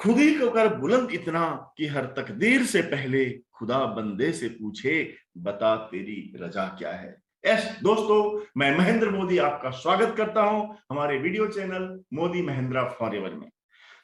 खुद ही को कर बुलंद इतना कि हर तकदीर से पहले खुदा बंदे से पूछे बता तेरी रजा क्या है। यस दोस्तों, मैं महेंद्र मोदी आपका स्वागत करता हूं हमारे video channel Modi Mahindra forever में।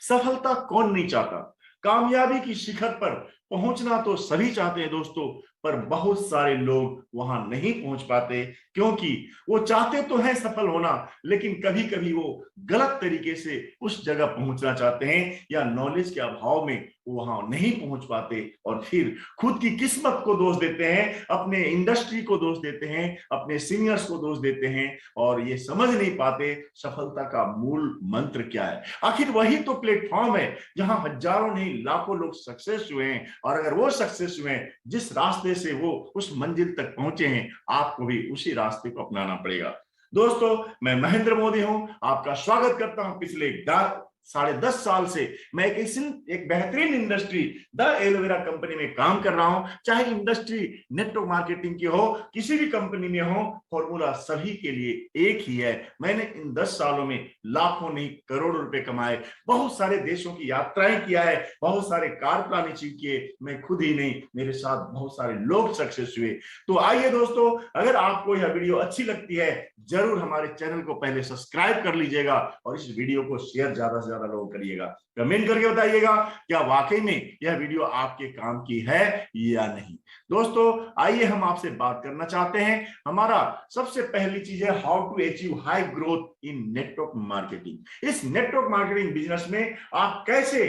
सफलता कौन नहीं चाहता, कामयाबी की शिखर पर पहुंचना तो सभी चाहते हैं दोस्तों, पर बहुत सारे लोग वहां नहीं पहुंच पाते क्योंकि वो चाहते तो हैं सफल होना, लेकिन कभी कभी वो गलत तरीके से उस जगह पहुंचना चाहते हैं या नॉलेज के अभाव में वो वहां नहीं पहुंच पाते और फिर खुद की किस्मत को दोष देते हैं, अपने इंडस्ट्री को दोष देते हैं, अपने सीनियर्स को दोष देते हैं और ये समझ नहीं पाते सफलता का मूल मंत्र क्या है। आखिर वही तो प्लेटफॉर्म है जहां हजारों नहीं लाखों लोग सक्सेस हुए हैं और अगर वो सक्सेस हुए हैं, जिस रास्ते से वो उस मंजिल तक पहुंचे हैं, आपको भी उसी रास्ते को अपनाना पड़ेगा। दोस्तों, मैं महेंद्र मोदी हूं, आपका स्वागत करता हूं। पिछले 10.5 साल से मैं एक बेहतरीन इंडस्ट्री द एलोवेरा कंपनी में काम कर रहा हूं। चाहे इंडस्ट्री नेटवर्क मार्केटिंग की हो, किसी भी कंपनी में हो, फॉर्मूला सभी के लिए एक ही है। मैंने इन 10 सालों में लाखों नहीं करोड़ों रुपए कमाए, बहुत सारे देशों की यात्राएं किया है, बहुत सारे कारप्लान अचीव किए। मैं खुद ही नहीं, मेरे साथ बहुत सारे लोग सक्सेस हुए। तो आइए दोस्तों, अगर आपको यह वीडियो अच्छी लगती है, जरूर हमारे चैनल को पहले सब्सक्राइब कर लीजिएगा और इस वीडियो को शेयर ज्यादा से ज्यादा लोग करिएगा। कमेंट करके बताइएगा क्या वाकई में यह वीडियो आपके काम की है या नहीं। दोस्तों, आइए हम आपसे बात करना चाहते हैं। हमारा सबसे पहली चीज है how to achieve high growth in network marketing. इस नेटवर्क मार्केटिंग बिजनेस में आप कैसे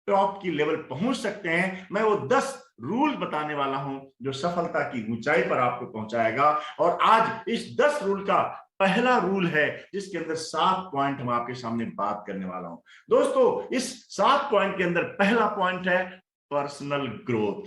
टॉप की लेवल पहुंच सकते हैं, मैं वो 10 रूल बताने वाला हूं जो सफलता की ऊंचाई पर आपको पहुंचाएगा। और आज इस 10 रूल का पहला रूल है जिसके अंदर 7 पॉइंट हम आपके सामने बात करने वाला हूं। दोस्तों, इस 7 पॉइंट के अंदर पहला पॉइंट है पर्सनल ग्रोथ।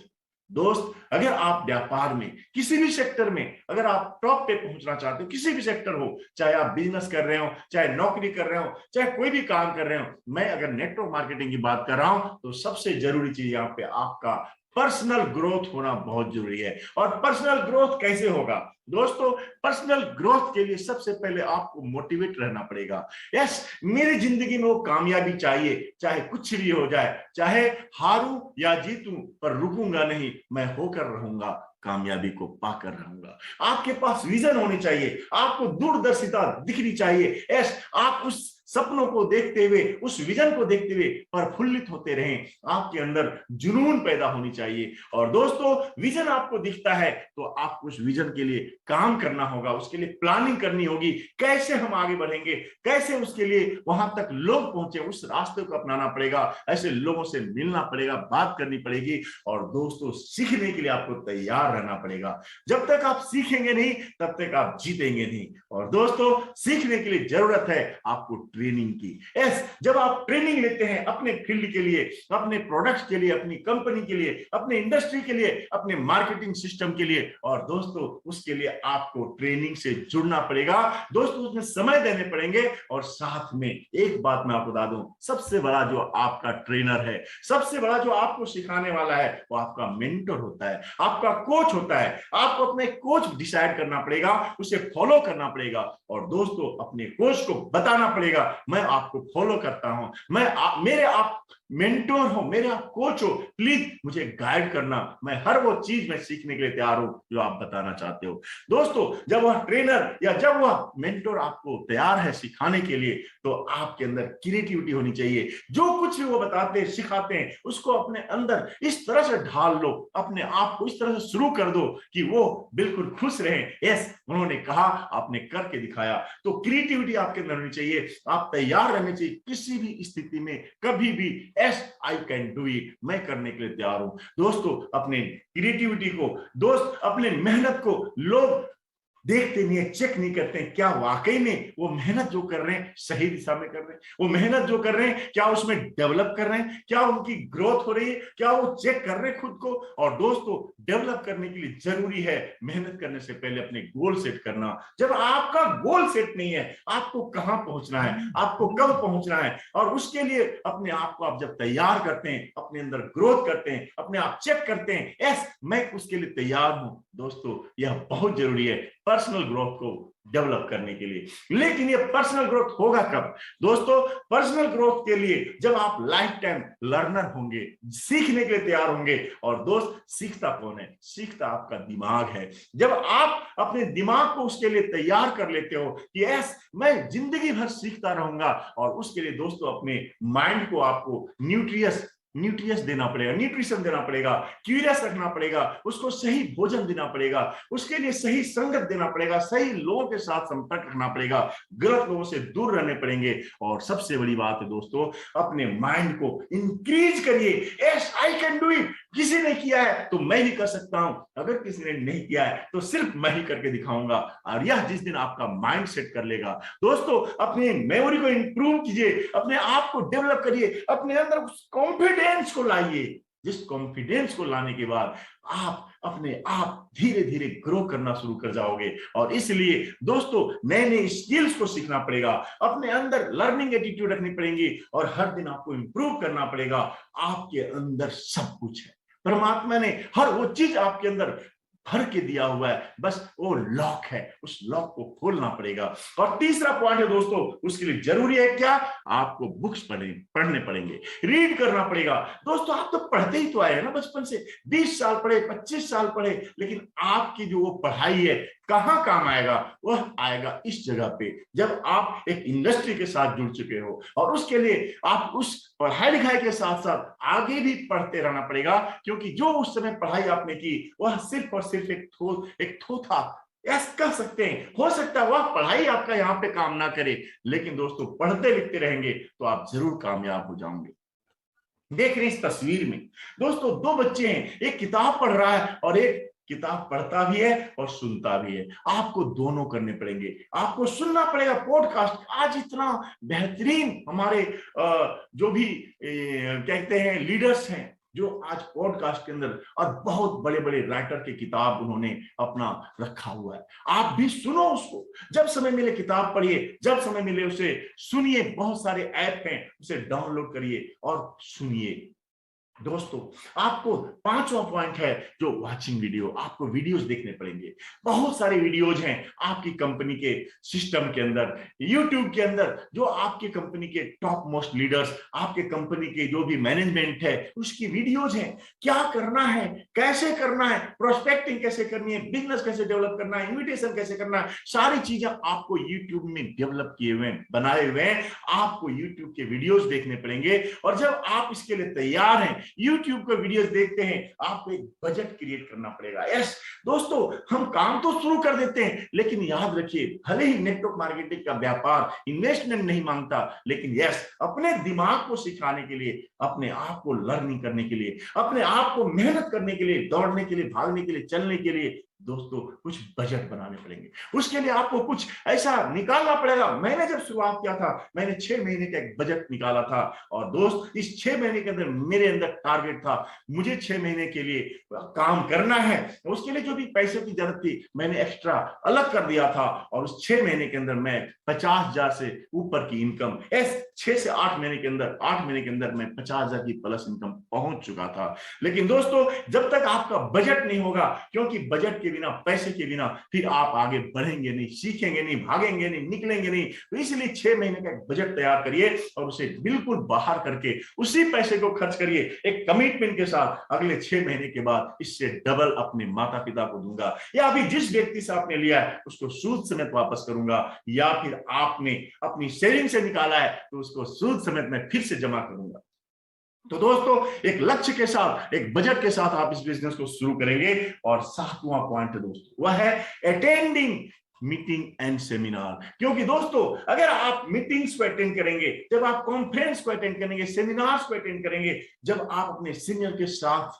दोस्त, अगर आप व्यापार में किसी भी सेक्टर में अगर आप टॉप पे पहुंचना चाहते हो, किसी भी सेक्टर हो, चाहे आप बिजनेस कर रहे हो, चाहे नौकरी कर रहे हो, चाहे कोई भी काम कर रहे हो, मैं अगर नेटवर्क मार्केटिंग की बात कर रहा हूं तो सबसे जरूरी चीज यहाँ पे आपका पर्सनल ग्रोथ होना बहुत जरूरी है। और पर्सनल ग्रोथ कैसे होगा दोस्तों? पर्सनल ग्रोथ के लिए सबसे पहले आपको मोटिवेट रहना पड़ेगा। यस, मेरी जिंदगी में वो कामयाबी चाहिए, चाहे कुछ भी हो जाए, चाहे हारूं या जीतूं, पर रुकूंगा नहीं, मैं होकर रहूंगा, कामयाबी को पाकर रहूंगा। आपके पास विजन होनी चाहिए, आपको दूरदर्शिता दिखनी चाहिए। यस, आप उस सपनों को देखते हुए, उस विजन को देखते हुए प्रफुल्लित होते रहें, आपके अंदर जुनून पैदा होनी चाहिए। और दोस्तों, विजन आपको दिखता है तो आपको उस विजन के लिए काम करना होगा, उसके लिए प्लानिंग करनी होगी, कैसे हम आगे बढ़ेंगे, कैसे उसके लिए वहां तक लोग पहुंचे, उस रास्ते को अपनाना पड़ेगा, ऐसे लोगों से मिलना पड़ेगा, बात करनी पड़ेगी। और दोस्तों, सीखने के लिए आपको तैयार रहना पड़ेगा। जब तक आप सीखेंगे नहीं तब तक आप जीतेंगे नहीं। और दोस्तों, सीखने के लिए जरूरत है आपको ट्रेनिंग की। यस, जब आप ट्रेनिंग लेते हैं अपने फील्ड के लिए, अपने प्रोडक्ट्स के लिए, अपनी कंपनी के लिए, अपने इंडस्ट्री के लिए, अपने मार्केटिंग सिस्टम के लिए, और दोस्तों उसके लिए आपको ट्रेनिंग से जुड़ना पड़ेगा। दोस्तों, उसमें समय देने पड़ेंगे। और साथ में एक बात मैं आपको बता दूं, सबसे बड़ा जो आपका ट्रेनर है, सबसे बड़ा जो आपको सिखाने वाला है, वो आपका मेंटर होता है, आपका कोच होता है। आपको अपने कोच डिसाइड करना पड़ेगा, उसे फॉलो करना पड़ेगा। और दोस्तों, अपने कोच को बताना पड़ेगा मैं आपको फॉलो करता हूं, मेरे आप मेंटोर हो, मेरे आप कोच हो, प्लीज मुझे गाइड करना, मैं हर वो चीज में सीखने के लिए तैयार हूं जो आप बताना चाहते हो। दोस्तों, जब वह ट्रेनर या जब वह मेंटोर आपको तैयार है सिखाने के लिए, तो आपके अंदर क्रिएटिविटी होनी चाहिए। जो कुछ भी वो बताते हैं, सिखाते हैं, उसको अपने अंदर इस तरह से ढाल लो, अपने आप को इस तरह से शुरू कर दो कि वो बिल्कुल खुश रहे। यस, उन्होंने कहा, आपने करके दिखाया। तो क्रिएटिविटी आपके अंदर होनी चाहिए, आप तैयार रहने चाहिए किसी भी स्थिति में, कभी भी। Yes, I can do it, मैं करने के लिए तैयार हूं। दोस्तों, अपने क्रिएटिविटी को, दोस्त अपने मेहनत को लोग देखते नहीं है, चेक नहीं करते हैं, क्या वाकई में वो मेहनत जो कर रहे हैं सही दिशा में कर रहे हैं, वो मेहनत जो कर रहे हैं क्या उसमें डेवलप कर रहे हैं, क्या उनकी ग्रोथ हो रही है, क्या वो चेक कर रहे हैं खुद को। और दोस्तों, डेवलप करने के लिए जरूरी है मेहनत करने से पहले अपने गोल सेट करना। जब आपका गोल सेट नहीं है, आपको कहां पहुंचना है, आपको कब पहुंचना है, और उसके लिए अपने आप को आप जब तैयार करते हैं, अपने अंदर ग्रोथ करते हैं, अपने आप चेक करते हैं, यस मैं उसके लिए तैयार हूं। दोस्तों, यह बहुत जरूरी है पर्सनल ग्रोथ को डेवलप करने के लिए। लेकिन ये पर्सनल ग्रोथ होगा कब दोस्तों? पर्सनल ग्रोथ के लिए जब आप लाइफ टाइम लर्नर होंगे, सीखने के लिए तैयार होंगे। और दोस्त, सीखता कौन है? सीखता आपका दिमाग है। जब आप अपने दिमाग को उसके लिए तैयार कर लेते हो कि यस, मैं जिंदगी भर सीखता रहूंगा, और उसके लिए दोस्तों अपने माइंड को आपको न्यूट्रियस देना पड़ेगा, न्यूट्रिशन देना पड़ेगा, क्यूरियस रखना पड़ेगा, उसको सही भोजन देना पड़ेगा, उसके लिए सही संगत देना पड़ेगा, सही लोगों के साथ संपर्क रखना पड़ेगा, गलत लोगों से दूर रहने पड़ेंगे। और सबसे बड़ी बात है दोस्तों, अपने माइंड को इंक्रीज करिए। Yes, I can do it. किसी ने किया है तो मैं भी कर सकता हूं, अगर किसी ने नहीं किया है तो सिर्फ मैं ही करके दिखाऊंगा। और यह जिस दिन आपका माइंड सेट कर लेगा दोस्तों, अपनी मेमोरी को इंप्रूव कीजिए, अपने आप को डेवलप करिए, अपने अंदर कॉन्फिडेंस को लाइए। जिस कॉन्फिडेंस को लाने के बाद आप अपने आप धीरे धीरे ग्रो करना शुरू कर जाओगे। और इसलिए दोस्तों, नए नए स्किल्स को सीखना पड़ेगा, अपने अंदर लर्निंग एटीट्यूड रखनी पड़ेगी, और हर दिन आपको इंप्रूव करना पड़ेगा। आपके अंदर सब कुछ है, परमात्मा ने हर वो चीज आपके अंदर भर के दिया हुआ है, बस वो लॉक है, उस लॉक को खोलना पड़ेगा। और तीसरा पॉइंट है दोस्तों, उसके लिए जरूरी है क्या? आपको बुक्स पढ़ने पड़ेंगे, रीड करना पड़ेगा। दोस्तों, आप तो पढ़ते ही तो आए हैं ना बचपन से, 20 साल पढ़े, 25 साल पढ़े, लेकिन आपकी जो वो पढ़ाई है कहां काम आएगा? वह आएगा इस जगह पे, जब आप एक इंडस्ट्री के साथ जुड़ चुके हो, और उसके लिए आप उस पढ़ाई लिखाई के साथ साथ आगे भी पढ़ते रहना पड़ेगा। क्योंकि जो उस समय पढ़ाई आपने की, वह सिर्फ और सिर्फ एक थोथा, यस कह सकते हैं। हो सकता है वह पढ़ाई आपका यहाँ पे काम ना करे, लेकिन दोस्तों पढ़ते लिखते रहेंगे तो आप जरूर कामयाब हो जाओगे। देख रहे हैं इस तस्वीर में दोस्तों, दो बच्चे हैं, एक किताब पढ़ रहा है और एक किताब पढ़ता भी है और सुनता भी है। आपको दोनों करने पड़ेंगे। आपको सुनना पड़ेगा पॉडकास्ट। आज इतना बेहतरीन हमारे जो भी कहते हैं लीडर्स हैं, जो आज पॉडकास्ट के अंदर, और बहुत बड़े बड़े राइटर की किताब उन्होंने अपना रखा हुआ है। आप भी सुनो उसको, जब समय मिले किताब पढ़िए, जब समय मिले उसे सुनिए। बहुत सारे ऐप हैं, उसे डाउनलोड करिए और सुनिए। दोस्तों, आपको पांचवा पॉइंट है जो वॉचिंग वीडियो। आपको वीडियोस देखने पड़ेंगे। बहुत सारे वीडियोज हैं आपकी कंपनी के सिस्टम के अंदर, यूट्यूब के अंदर, जो आपके कंपनी के टॉप मोस्ट लीडर्स, आपके कंपनी के जो भी मैनेजमेंट है, उसकी वीडियोज हैं। क्या करना है, कैसे करना है, प्रोस्पेक्टिंग कैसे करनी है, बिजनेस कैसे डेवलप करना है, इन्विटेशन कैसे करना है, सारी चीजें आपको यूट्यूब में डेवलप किए हुए, बनाए हुए हैं। आपको यूट्यूब के वीडियोज देखने पड़ेंगे। और जब आप इसके लिए तैयार हैं, YouTube पर वीडियोस देखते हैं, आपको एक बजट क्रिएट करना पड़ेगा। यस दोस्तों, हम काम तो शुरू कर देते हैं, लेकिन याद रखिए, भले ही नेटवर्क मार्केटिंग का व्यापार इन्वेस्टमेंट नहीं मांगता, लेकिन यस, अपने दिमाग को सिखाने के लिए, अपने आप को लर्निंग करने के लिए, अपने आप को मेहनत करने के लिए, दौड़ने के लिए, भागने के लिए, चलने के लिए दोस्तों कुछ बजट बनाने पड़ेंगे। उसके लिए आपको कुछ ऐसा निकालना पड़ेगा। मैंने जब शुरुआत किया था, मैंने 6 महीने का एक बजट निकाला था। और दोस्त, इस 6 महीने के अंदर मेरे अंदर टारगेट था, मुझे 6 महीने के लिए काम करना है। उसके लिए जो भी पैसे की जरूरत थी, मैंने एक्स्ट्रा अलग कर दिया था। और उस 6 महीने के अंदर मैं 50,000 से ऊपर की इनकम, 6 से 8 महीने के अंदर, 8 महीने के अंदर मैं 50,000 की प्लस इनकम पहुंच चुका था। लेकिन दोस्तों, जब तक आपका बजट नहीं होगा, क्योंकि बजट के बिना, पैसे के बिना फिर आप आगे बढ़ेंगे नहीं, सीखेंगे नहीं, भागेंगे नहीं, निकलेंगे नहीं। तो इसलिए 6 महीने का एक बजट तैयार करिए और उसे बिल्कुल बाहर करके उसी पैसे को खर्च करिए, एक कमिटमेंट के साथ। अगले 6 महीने के बाद इससे डबल अपने माता पिता को दूंगा, या अभी जिस व्यक्ति से आपने लिया है उसको सूद समेत वापस करूंगा, या फिर आपने अपनी सेविंग से निकाला है तो उसको सूद समेत मैं फिर से जमा करूंगा। तो दोस्तों, एक लक्ष्य के साथ, एक बजट के साथ आप इस बिजनेस को शुरू करेंगे। और 7वां पॉइंट है दोस्तों, वह है अटेंडिंग मीटिंग एंड सेमिनार। क्योंकि दोस्तों, अगर आप मीटिंग्स को अटेंड करेंगे, जब आप कॉन्फ्रेंस को अटेंड करेंगे, सेमिनार्स को अटेंड करेंगे, जब आप अपने सीनियर के साथ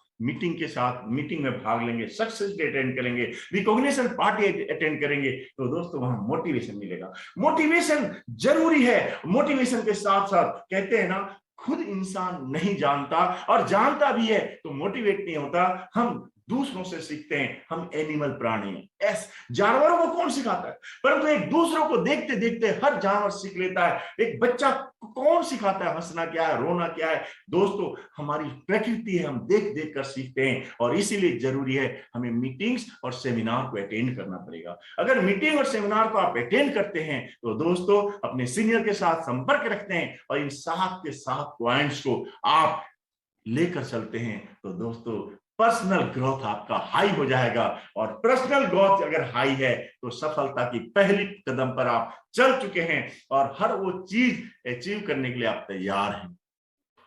मीटिंग में भाग लेंगे, सक्सेस डे अटेंड करेंगे, रिकॉग्निशन पार्टी अटेंड करेंगे, तो दोस्तों वहां मोटिवेशन मिलेगा। मोटिवेशन जरूरी है। मोटिवेशन के साथ साथ कहते हैं ना, खुद इंसान नहीं जानता, और जानता भी है तो मोटिवेट नहीं होता। हम दूसरों से सीखते हैं। हम एनिमल प्राणी हैं। जानवरों को कौन सिखाता है? परंतु एक दूसरों को देखते देखते हर जानवर सीख लेता है। एक बच्चा कौन सिखाता है हंसना क्या है, रोना क्या है? दोस्तों, हमारी प्रकृति है, हम देख देख कर सीखते हैं और इसीलिए जरूरी है हमें मीटिंग्स और सेमिनार को अटेंड करना पड़ेगा। अगर मीटिंग और सेमिनार को आप अटेंड करते हैं तो दोस्तों अपने सीनियर के साथ संपर्क रखते हैं और इन 7 के 7 पॉइंट्स को आप लेकर चलते हैं तो दोस्तों पर्सनल ग्रोथ आपका हाई हो जाएगा। और पर्सनल ग्रोथ अगर हाई है तो सफलता की पहली कदम पर आप चल चुके हैं और हर वो चीज अचीव करने के लिए आप तैयार हैं।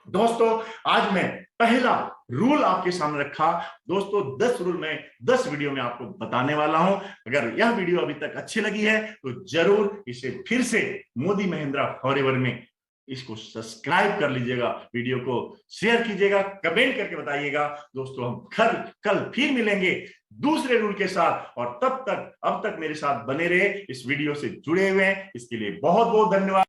दोस्तों, आज मैं पहला रूल आपके सामने रखा। दोस्तों 10 रूल मैं 10 वीडियो में आपको बताने वाला हूं। अगर यह वीडियो अभी तक अच्छी लगी है तो जरूर इसे फिर से मोदी महिंद्रा फॉरएवर में इसको सब्सक्राइब कर लीजिएगा, वीडियो को शेयर कीजिएगा, कमेंट करके बताइएगा। दोस्तों हम कल फिर मिलेंगे दूसरे रूल के साथ और तब तक अब तक मेरे साथ बने रहे, इस वीडियो से जुड़े हुए हैं, इसके लिए बहुत बहुत धन्यवाद।